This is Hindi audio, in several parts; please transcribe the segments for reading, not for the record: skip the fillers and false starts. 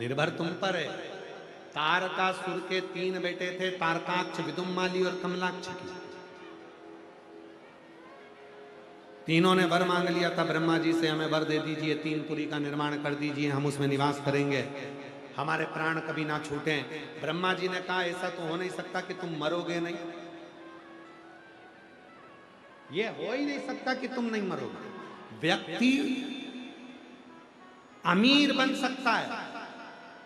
निर्भर तुम पर है। तारकासुर के 3 बेटे थे, तारकाक्ष, विदुम्माली और कमलाक्ष की। तीनों ने वर मांग लिया था ब्रह्मा जी से, हमें वर दे दीजिए, 3 पुरी का निर्माण कर दीजिए, हम उसमें निवास करेंगे, हमारे प्राण कभी ना छूटें। ब्रह्मा जी ने कहा ऐसा तो हो नहीं सकता कि तुम मरोगे नहीं, ये हो ही नहीं सकता कि तुम नहीं मरोगे। व्यक्ति अमीर बन सकता है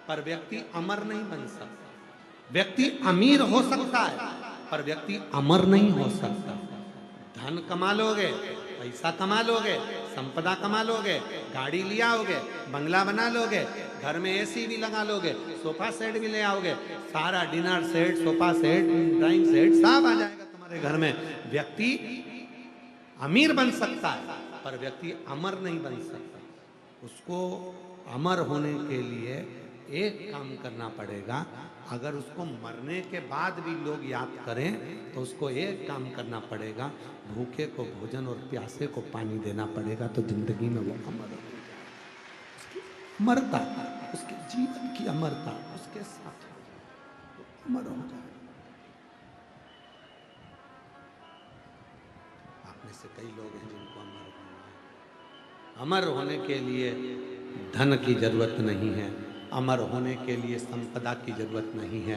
पर व्यक्ति अमर नहीं बन सकता। व्यक्ति अमीर हो सकता है पर व्यक्ति अमर नहीं हो सकता। धन कमा लोगे, पैसा कमा लोगे, संपदा कमा लोगे, गाड़ी ले आओगे, बंगला बना लोगे, घर में एसी भी लगा लोगे, सोफा सेट भी ले आओगे, सारा dinner set, sofa set, drawing set सब आ जाएगा तुम्हारे घर में। व्यक्ति अमीर बन सकता है पर व्यक्ति अमर नहीं बन सकता। उसको अमर होने के लिए एक काम करना पड़ेगा। अगर उसको मरने के बाद भी लोग याद करें तो उसको एक काम करना पड़ेगा, भूखे को भोजन और प्यासे को पानी देना पड़ेगा, तो जिंदगी में वो अमर हो जाए। अमरता, उसके जीवन की अमरता उसके साथ अमर हो जाए। आप में से कई लोग हैं जिनको अमर होना है। अमर होने के लिए धन की जरूरत नहीं है, अमर होने के लिए संपदा की जरूरत नहीं है।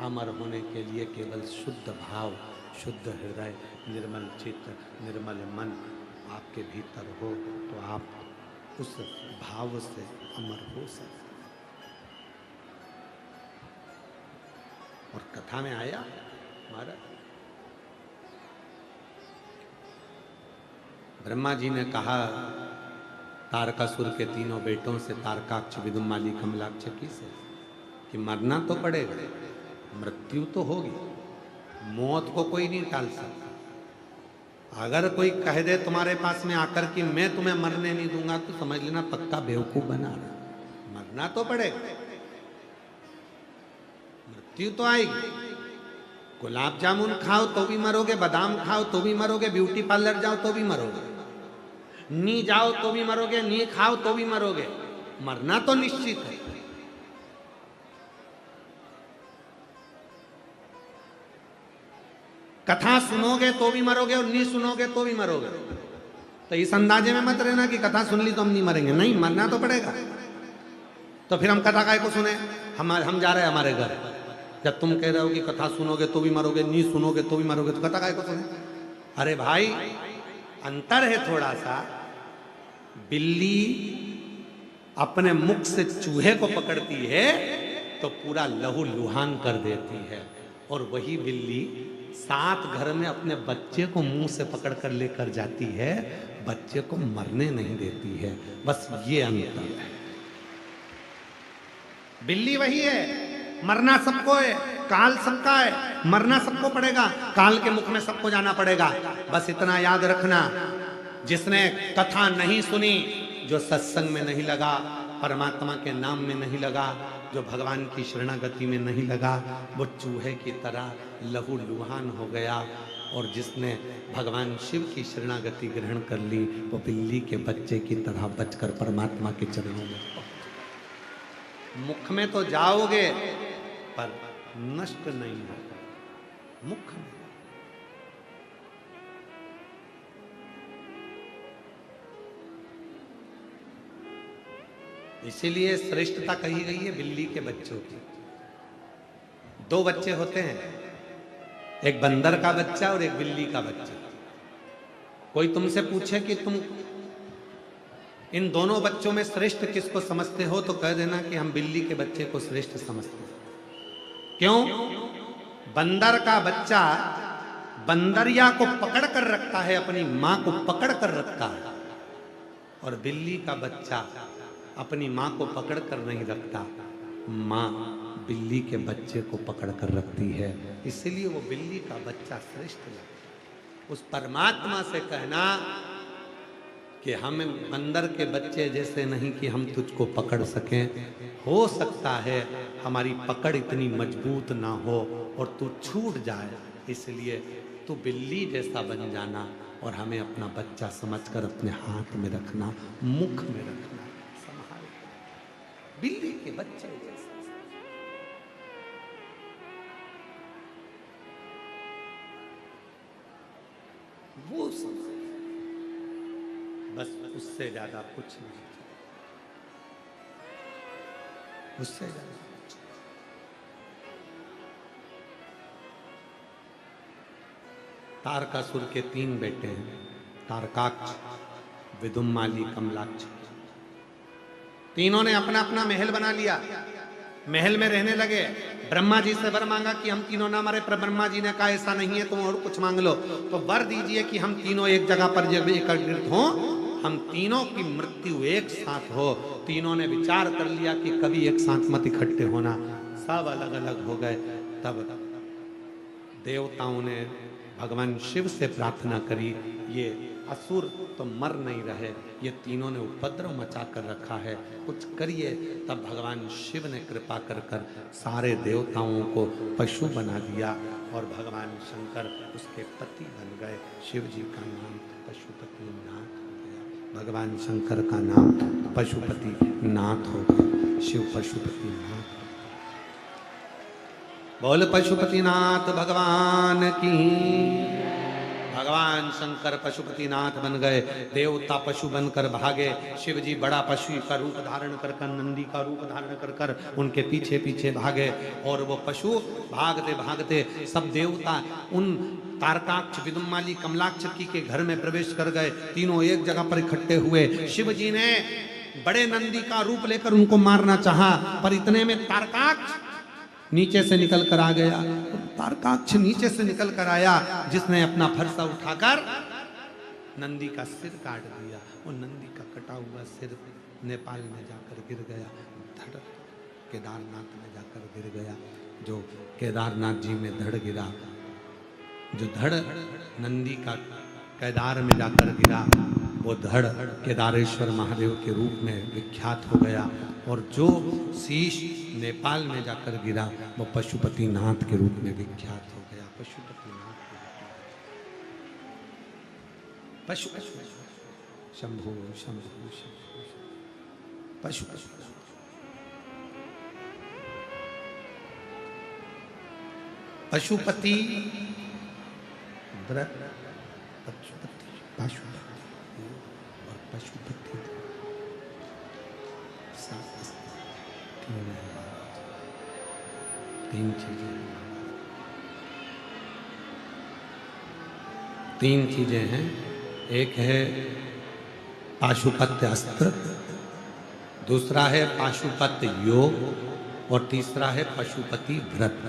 अमर होने के लिए केवल शुद्ध भाव, शुद्ध हृदय, निर्मल चित्त, निर्मल मन आपके भीतर हो तो आप उस भाव से अमर हो सकते। और कथा में आया महाराज, ब्रह्मा जी ने कहा तारकासुर के 3 बेटों से, तारकाक्ष, विदुम्माली, कमलाक्ष की से, कि मरना तो पड़ेगा, मृत्यु तो होगी, मौत को कोई नहीं टाल सकता। अगर कोई कह दे तुम्हारे पास में आकर कि मैं तुम्हें मरने नहीं दूंगा, तो समझ लेना पक्का बेवकूफ बना रहा। मरना तो पड़ेगा, मृत्यु तो आएगी। गुलाब जामुन खाओ तो भी मरोगे, बादाम खाओ तो भी मरोगे, ब्यूटी पार्लर जाओ तो भी मरोगे, नी जाओ तो भी मरोगे, नी खाओ तो भी मरोगे। मरना तो निश्चित है। कथा सुनोगे तो भी मरोगे और नी सुनोगे तो भी मरोगे। तो इस अंदाजे में मत रहना कि कथा सुन ली तो हम नहीं मरेंगे, नहीं, मरना तो पड़ेगा। तो फिर हम कथा काय को सुने? हम जा रहे हैं हमारे घर। जब तुम कह रहे हो कि कथा सुनोगे तो भी मरोगे, नी सुनोगे तो भी मरोगे, तो कथा काय को सुने? अरे भाई, अंतर है थोड़ा सा। बिल्ली अपने मुख से चूहे को पकड़ती है तो पूरा लहू लुहान कर देती है, और वही बिल्ली साथ घर में अपने बच्चे को मुंह से पकड़कर लेकर जाती है, बच्चे को मरने नहीं देती है। बस ये अंतर है। बिल्ली वही है, मरना सबको है, काल सबका है, मरना सबको पड़ेगा, काल के मुख में सबको जाना पड़ेगा। बस इतना याद रखना, जिसने कथा नहीं सुनी, जो सत्संग में नहीं लगा, परमात्मा के नाम में नहीं लगा, जो भगवान की शरणागति में नहीं लगा, वो चूहे की तरह लहू लुहान हो गया। और जिसने भगवान शिव की शरणागति ग्रहण कर ली, वो बिल्ली के बच्चे की तरह बचकर परमात्मा के चरणों में पहुंच। मुख में तो जाओगे पर नष्ट नहीं होगा, मुख में। इसीलिए श्रेष्ठता कही गई है बिल्ली के बच्चों की। 2 बच्चे होते हैं, एक बंदर का बच्चा और एक बिल्ली का बच्चा। कोई तुमसे पूछे कि तुम इन दोनों बच्चों में श्रेष्ठ किसको समझते हो, तो कह देना कि हम बिल्ली के बच्चे को श्रेष्ठ समझते हैं। क्यों? बंदर का बच्चा बंदरिया को पकड़ कर रखता है, अपनी मां को पकड़ कर रखता है, और बिल्ली का बच्चा अपनी मां को पकड़ कर नहीं रखता, मां बिल्ली के बच्चे को पकड़ कर रखती है। इसलिए वो बिल्ली का बच्चा श्रेष्ठ लगता। उस परमात्मा से कहना कि हम बंदर के बच्चे जैसे नहीं कि हम तुझको पकड़ सकें, हो सकता है हमारी पकड़ इतनी मजबूत ना हो और तू छूट जाए, इसलिए तू बिल्ली जैसा बन जाना और हमें अपना बच्चा समझकर अपने हाथ में रखना, मुख में रखना, संभाल। बिल्ली के बच्चे जैसे। वो समय बस उससे ज्यादा कुछ नहीं, उससे ज्यादा तारकासुर के 3 बेटे हैं, तारकाक्ष, विदुम्माली, कमलाक्ष। तीनों ने अपना अपना महल बना लिया, महल में रहने लगे। ब्रह्मा जी से वर मांगा कि हम तीनों ना मरे, पर ब्रह्मा जी ने कहा ऐसा नहीं है, तुम और कुछ मांग लो। तो वर दीजिए कि हम तीनों एक जगह पर जब एकत्रित हों, हम तीनों की मृत्यु एक साथ हो। तीनों ने विचार कर लिया कि कभी एक साथ मत इकट्ठे होना, सब अलग अलग हो गए। तब देवताओं ने भगवान शिव से प्रार्थना करी, ये असुर तो मर नहीं रहे, ये तीनों ने उपद्रव मचा कर रखा है, कुछ करिए। तब भगवान शिव ने कृपा कर कर सारे देवताओं को पशु बना दिया और भगवान शंकर उसके पति बन गए। शिव जी का नाम पशुपति नाथ हो गया, भगवान शंकर का नाम पशुपति नाथ हो गया। शिव पशुपति नाथ। बोल पशुपतिनाथ भगवान की। भगवान शंकर पशुपतिनाथ बन गए, देवता पशु बनकर भागे। शिव जी बड़ा पशु का रूप धारण कर कर, नंदी का रूप धारण कर कर उनके पीछे पीछे भागे। और वो पशु भागते भागते सब देवता उन तारकाक्ष, विदुम्माली, कमलाक्ष के घर में प्रवेश कर गए। तीनों एक जगह पर इकट्ठे हुए। शिव जी ने बड़े नंदी का रूप लेकर उनको मारना चाहा, पर इतने में तारकाक्ष नीचे से निकल कर आ गया। तारकाक्ष नीचे से निकल कर आया, जिसने अपना फरसा उठाकर नंदी का सिर काट दिया। वो नंदी का कटा हुआ सिर नेपाल में जाकर गिर गया, धड़ केदारनाथ में जाकर गिर गया। जो केदारनाथ जी में धड़ गिरा, जो धड़ नंदी का केदार में जाकर गिरा, वो धड़ केदारेश्वर महादेव के रूप में विख्यात हो गया। और जो शीश नेपाल में जाकर गिरा, वो पशुपति नाथ के रूप में विख्यात हो गया। पशुपति नाथ के पशु शंभु शंभु पशु पशुपति पशुपति पशुपति और पशुपति तीन चीजें हैं। एक है पाशुपत्य अस्त्र, दूसरा है पाशुपत्य योग और तीसरा है पशुपति व्रत।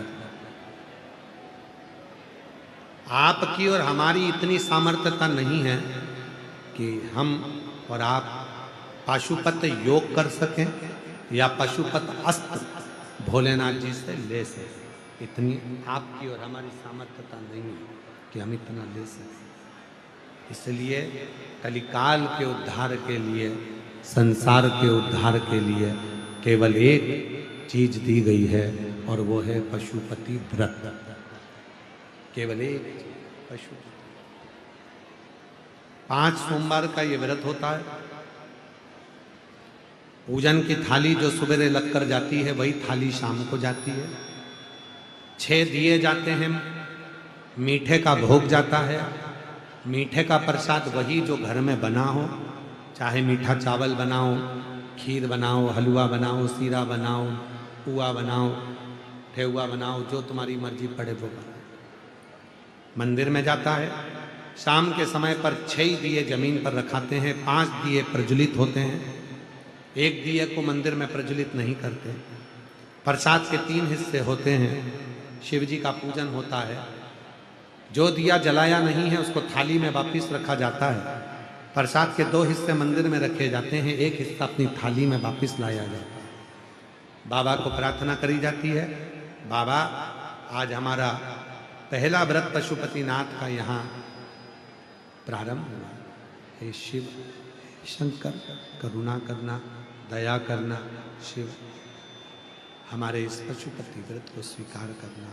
आपकी और हमारी इतनी सामर्थ्यता नहीं है कि हम और आप पाशुपत्य योग कर सकें या पशुपत अस्त्र भोलेनाथ जी से ले सकें। इतनी आपकी और हमारी सामर्थ्यता नहीं है कि हम इतना ले सकें। इसलिए कलिकाल के उद्धार के लिए, संसार के उद्धार के लिए केवल एक चीज दी गई है और वो है पशुपति व्रत। केवल एक पशु। 5 सोमवार का ये व्रत होता है। पूजन की थाली जो सुबह लग कर जाती है, वही थाली शाम को जाती है। 6 दिए जाते हैं, मीठे का भोग जाता है। मीठे का प्रसाद वही जो घर में बना हो, चाहे मीठा चावल बनाओ, खीर बनाओ, हलवा बनाओ, सीरा बनाओ, पुआ बनाओ, ठेहुआ बनाओ, जो तुम्हारी मर्जी पड़े वो बनाओ। मंदिर में जाता है। शाम के समय पर 6 दिए जमीन पर रखाते हैं, 5 दिए प्रज्वलित होते हैं। एक दिए को मंदिर में प्रज्वलित नहीं करते। प्रसाद के 3 हिस्से होते हैं। शिव जी का पूजन होता है। जो दिया जलाया नहीं है उसको थाली में वापिस रखा जाता है। प्रसाद के 2 हिस्से मंदिर में रखे जाते हैं, एक हिस्सा अपनी थाली में वापिस लाया जाता है। बाबा को प्रार्थना करी जाती है, बाबा आज हमारा पहला व्रत पशुपतिनाथ का यहाँ प्रारंभ हुआ। हे शिव शंकर, करुणा करना, दया करना। शिव हमारे इस पशुपति व्रत को स्वीकार करना।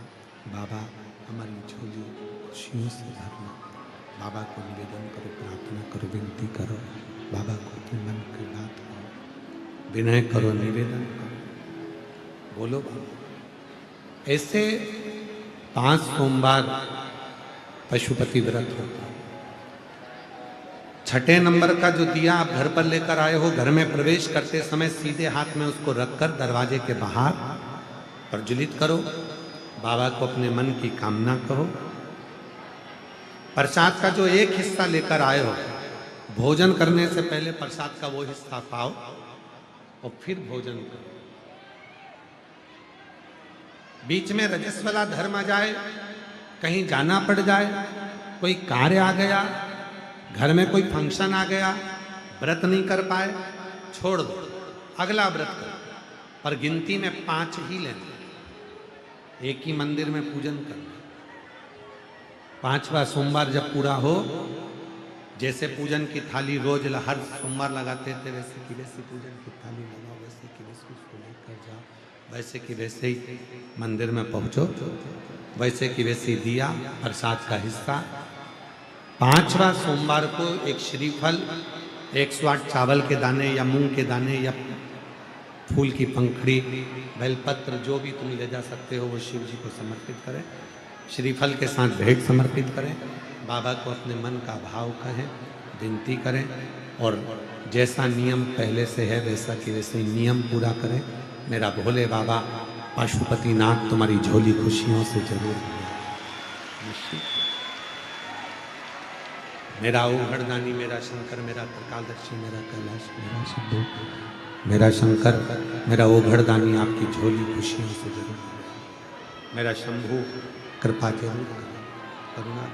बाबा हमारी झोली खुशियों से भरना। बाबा को निवेदन करो, प्रार्थना करो, विनती करो। बाबा को अपने मन की बात करो, विनय करो, निवेदन करो। बोलो बाबा। ऐसे 5 सोमवार पशुपति व्रत होता है। 6ठे नंबर का जो दिया आप घर पर लेकर आए हो, घर में प्रवेश करते समय सीधे हाथ में उसको रखकर दरवाजे के बाहर प्रज्वलित करो। बाबा को अपने मन की कामना कहो। प्रसाद का जो एक हिस्सा लेकर आए हो, भोजन करने से पहले प्रसाद का वो हिस्सा पाओ और फिर भोजन करो। बीच में रजस्वला धर्म आ जाए, कहीं जाना पड़ जाए, कोई कार्य आ गया, घर में कोई फंक्शन आ गया, व्रत नहीं कर पाए, छोड़ दो, अगला व्रत करो। पर गिनती में 5 ही लेना, एक ही मंदिर में पूजन करना। 5वां सोमवार जब पूरा हो, जैसे पूजन की थाली रोज हर सोमवार लगाते थे, वैसे की वैसी पूजन की थाली लगाओ, वैसे की वैसे उसको लेकर जाओ, वैसे की वैसे ही मंदिर में पहुंचो, वैसे की वैसी दिया प्रसाद का हिस्सा। 5वां सोमवार को एक श्रीफल, 108 चावल के दाने या मूंग के दाने या फूल की पंखड़ी, बेलपत्र, जो भी तुम ले जा सकते हो वो शिव जी को समर्पित करें। श्रीफल के साथ भेंट समर्पित करें। बाबा को अपने मन का भाव कहें, विनती करें और जैसा नियम पहले से है वैसा कि वैसे ही नियम पूरा करें। मेरा भोले बाबा पशुपति नाथ तुम्हारी झोली खुशियों से जरूर भरें। मेरा ओघड़दानी, मेरा शंकर, मेरा त्रिकालदर्शी, मेरा कैलाश, मेरा शंभू, मेरा शंकर, मेरा ओघड़दानी आपकी झोली खुशियों से जरूर भरें। मेरा शंभू कृपा जरूर करें, करुणा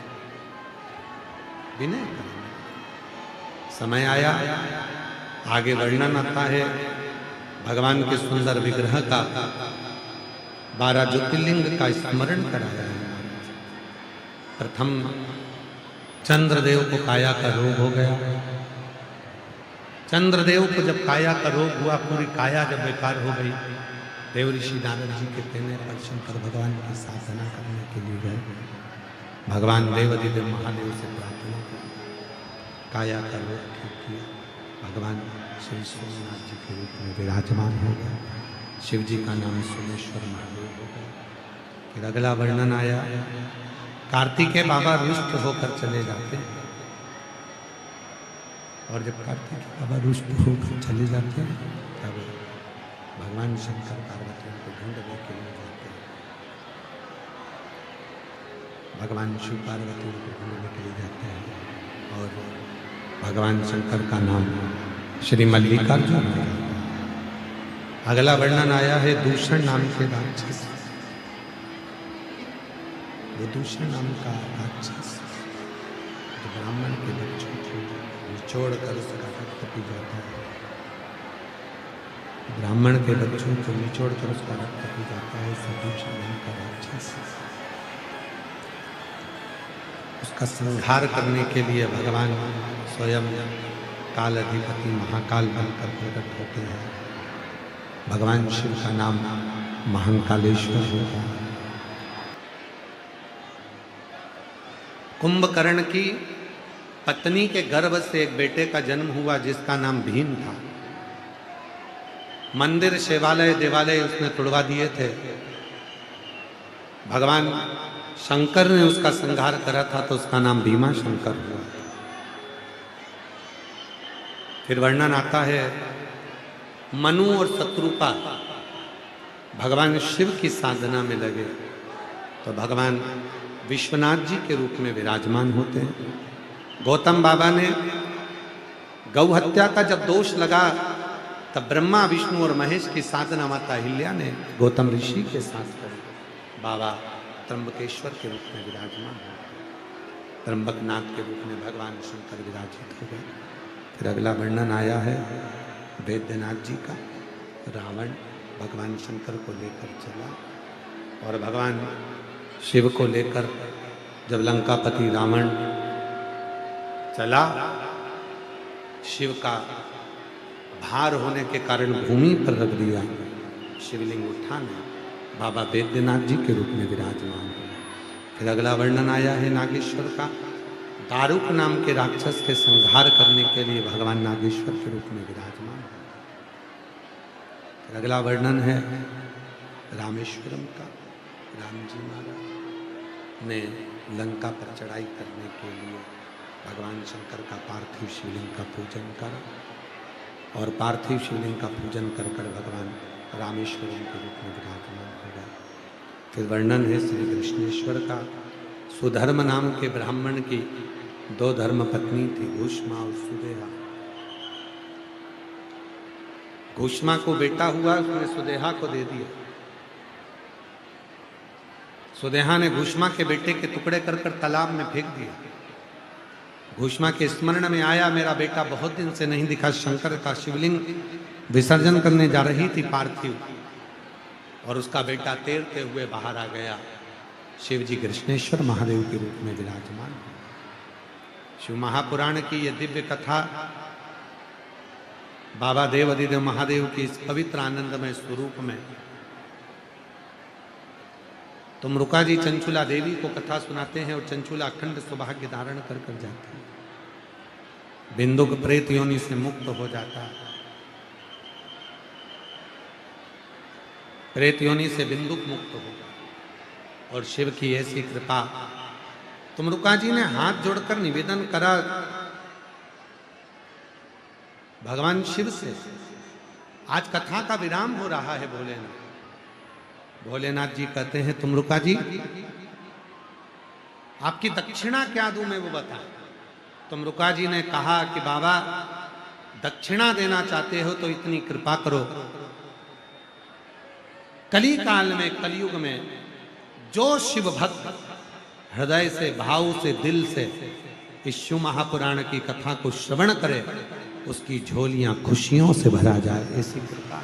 विनय करें। समय आया, आगे वर्णन आता है भगवान के सुंदर विग्रह का, 12 ज्योतिर्लिंग का स्मरण कराया है। प्रथम चंद्रदेव को काया का रोग हो गया। चंद्रदेव को जब काया का रोग हुआ, पूरी काया जब बेकार हो गई, देव ऋषि नारद जी के कहने पर शंकर भगवान की साधना करने के लिए गए। भगवान देवादिदेव महादेव से प्रार्थना की, काया का रोग ठीक किया। भगवान श्री सोमनाथ जी के रूप में विराजमान हो गए। शिव जी का नाम सोमेश्वर महादेव हो गया। फिर अगला वर्णन आया, कार्तिकेय बाबा रुष्ट होकर चले जाते हैं, और जब कार्तिकेय बाबा रुष्ट होकर चले जाते हैं तब भगवान शंकर पार्वती को ढूंढने के लिए जाते हैं। भगवान शिव पार्वती को ढूंढने के लिए जाते हैं और भगवान शंकर का नाम श्री मल्लिकार्जुन है। अगला वर्णन आया है दूषण नाम के राक्षस। वो दूषण नाम का राक्षस जो ब्राह्मण के बच्चों को निचोड़ कर उसका रक्त पी जाता है। ब्राह्मण के बच्चों को निचोड़ कर उसका रक्त पी जाता है। दूषण नाम का राक्षस, उसका संहार करने के लिए भगवान स्वयं काल अधिपति महाकाल बनकर प्रकट होते हैं। भगवान शिव का नाम महाकालेश्वर होता है। कुंभकर्ण की पत्नी के गर्भ से एक बेटे का जन्म हुआ जिसका नाम भीम था। मंदिर, शिवालय, देवालय उसने तुड़वा दिए थे। भगवान शंकर ने उसका संहार करा था तो उसका नाम भीमा शंकर हुआ। फिर वर्णन आता है मनु और शत्रुपा भगवान शिव की साधना में लगे तो भगवान विश्वनाथ जी के रूप में विराजमान होते हैं। गौतम बाबा ने गौ हत्या का जब दोष लगा तब ब्रह्मा, विष्णु और महेश की साधना माता अहिल्या ने गौतम ऋषि के साथ करी। बाबा त्र्यंबकेश्वर के रूप में विराजमान हो, त्र्यंबकनाथ के रूप में भगवान शंकर विराजित हो गए। फिर अगला वर्णन आया है वैद्यनाथ जी का। रावण भगवान शंकर को लेकर चला और भगवान शिव को लेकर जब लंकापति रावण चला, शिव का भार होने के कारण भूमि पर रख दिया। शिवलिंग उठा नहीं, बाबा वैद्यनाथ जी के रूप में विराजमान हुए। फिर अगला वर्णन आया है नागेश्वर का। दारुक नाम के राक्षस के संहार करने के लिए भगवान नागेश्वर के रूप में विराजमान है। फिर अगला वर्णन है रामेश्वरम का राम जी महाराज ने लंका पर चढ़ाई करने के लिए भगवान शंकर का पार्थिव शिवलिंग का पूजन करा और पार्थिव शिवलिंग का पूजन कर कर भगवान रामेश्वरम के रूप में विराजमान हो गए। फिर वर्णन है श्री कृष्णेश्वर का। सुधर्म नाम के ब्राह्मण की 2 धर्म पत्नी थी, घूष्मा और सुदेहा। घूष्मा को बेटा हुआ, उसने सुदेहा को दे दिया। सुदेहा ने घूष्मा के बेटे के टुकड़े कर कर तालाब में फेंक दिया। घूष्मा के स्मरण में आया मेरा बेटा बहुत दिन से नहीं दिखा। शंकर का शिवलिंग विसर्जन करने जा रही थी पार्थिव, और उसका बेटा तैरते हुए बाहर आ गया। शिव जी कृष्णेश्वर महादेव के रूप में विराजमान। शिव महापुराण की यह दिव्य कथा बाबा देवाधिदेव महादेव की इस पवित्र आनंदमय स्वरूप में तुमरुका जी चंचुला देवी को कथा सुनाते हैं और चंचुला अखंड सौभाग्य धारण कर कर जाती है। बिंदुक प्रेत योनि से मुक्त हो जाता है। प्रेत योनि से बिंदुक मुक्त हो और शिव की ऐसी कृपा। तुमरुका जी ने हाथ जोड़कर निवेदन करा भगवान शिव से, आज कथा का विराम हो रहा है भोलेनाथ। भोलेनाथ जी कहते हैं तुमरुका जी आपकी दक्षिणा क्या दूं मैं वो बता। तुमरुका जी ने कहा कि बाबा दक्षिणा देना चाहते हो तो इतनी कृपा करो, कली काल में कलयुग में जो शिव भक्त हृदय से भाव से दिल से इस शिव महापुराण की कथा को श्रवण करे उसकी झोलियां खुशियों से भरा जाए, ऐसी कृपा,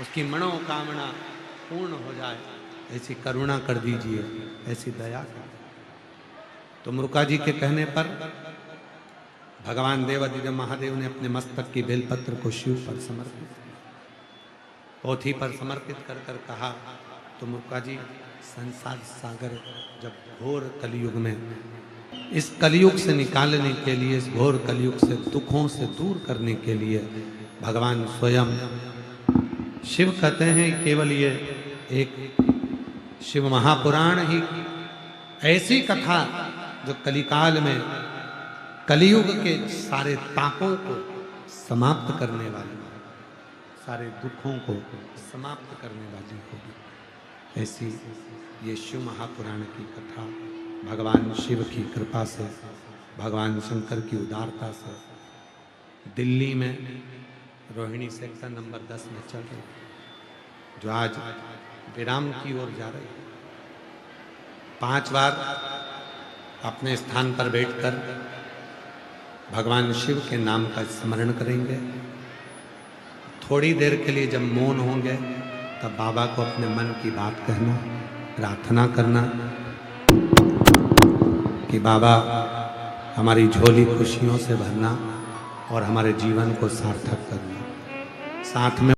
उसकी मनोकामना पूर्ण हो जाए, ऐसी करुणा कर दीजिए, ऐसी दया कर। तुमरुका जी के कहने पर भगवान देवाधिदेव महादेव ने अपने मस्तक की बेलपत्र को शिव पर समर्पित, पोथी पर समर्पित कर कर कहा तुमरुका जी संसार सागर जब घोर कलयुग में इस कलयुग से निकालने के लिए, इस घोर कलयुग से दुखों से दूर करने के लिए भगवान स्वयं शिव कहते हैं केवल ये एक शिव महापुराण ही ऐसी कथा जो कलिकाल में कलयुग के सारे पापों को समाप्त करने वाली, सारे दुखों को समाप्त करने वाली होगी। ऐसी ये शिव महापुराण की कथा भगवान शिव की कृपा से, भगवान शंकर की उदारता से दिल्ली में रोहिणी सेक्टर नंबर 10 में चल रही, जो आज विराम की ओर जा रही। 5 बार अपने स्थान पर बैठकर भगवान शिव के नाम का स्मरण करेंगे। थोड़ी देर के लिए जब मौन होंगे तब बाबा को अपने मन की बात कहना, प्रार्थना करना कि बाबा हमारी झोली खुशियों से भरना और हमारे जीवन को सार्थक करना। साथ में